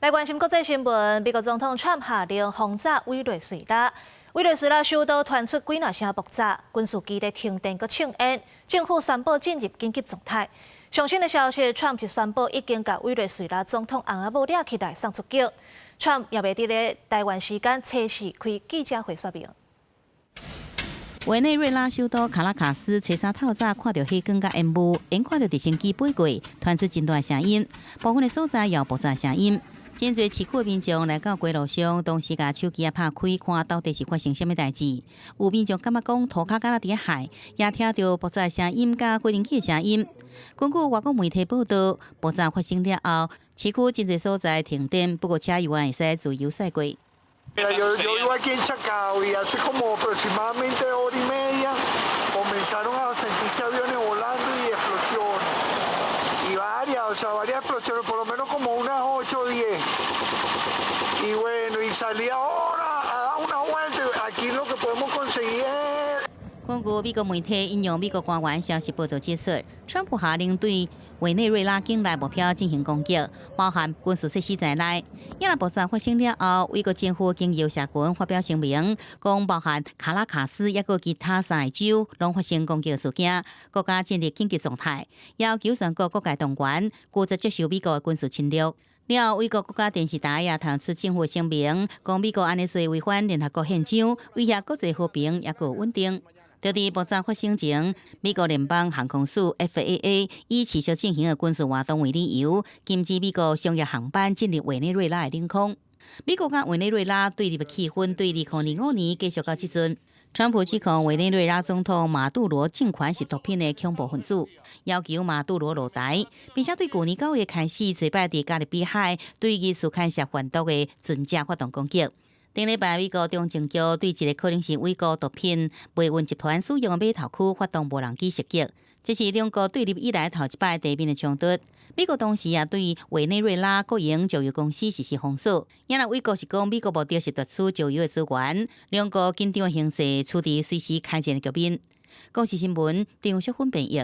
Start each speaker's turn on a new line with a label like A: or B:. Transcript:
A: 来关心国际新闻，美国总统川普下令轰炸委内瑞拉。委内瑞拉首都传出几声爆炸，军事基地停电和庆烟，政府宣布进入紧急状态。上新的消息，川普宣布已经把委内瑞拉总统翁阿姆抓起来送出境。川普也未伫咧台湾时间初四开记者会说明。
B: 委内瑞拉首都卡拉卡斯初三透早看到黑光甲烟雾，因看到直升机飞过，传出真大声音，部分的所在也有爆炸声音。真侪市区的民众来到街路上，同时把手机拍开，看到底是发生什么代志。有民众感觉讲涂骹敢若伫海，也听到爆炸声音甲飞行器的声音。根据外国媒体报道，爆炸发生了后，市区真侪所在停电，不过车游玩会使自由驶过。
C: Mira, yo iba aquí en Chacao y hace como aproximadamente hora y media comenzaron a sentirse aviones volando y explosiones. Y varias explosiones, por lo menos como unas 8 o 10. Y bueno, y salí ahora a dar una vuelta. Aquí lo que podemos conseguir es...
B: 根据美国媒体引用美国官员消息报道指出，川普下令对委内瑞拉境内目标进行攻击，包含军事设施在内。因若爆炸发生了后，美国政府经由社群发表声明，讲包含卡拉卡斯抑个其他3个州拢发生攻击事件，国家进入紧急状态，要求全国各界动员，拒绝接受美国的军事侵略。 了，美国国家电视台也传出政府声明，讲美国安尼做违反联合国宪章，威胁国际和平也个稳定。就伫爆炸发生前，美国联邦航空署 FAA 以持续进行的军事活动为理由，禁止美国商业航班进入委内瑞拉的领空。美国甲委内瑞拉对立的气氛，对2005年继续到即阵。 川普指控委内瑞拉总统马杜罗政权是毒品的恐怖分子，要求马杜罗落台，并且对去年9月开始，最摆伫加勒比海对疑似牵涉贩毒的船只发动攻击。顶礼拜，美国中情局对一个可能是伪造毒品卖运集团使用的码头区发动无人机袭击，这是两国对立以来头一摆地面的冲突。 美国同时也对委内瑞拉国营石油公司实施封锁。因为美国是讲美国目的是夺取石油的资源，两国紧张的形势处于随时开战的局面。国视新闻张淑芬编译。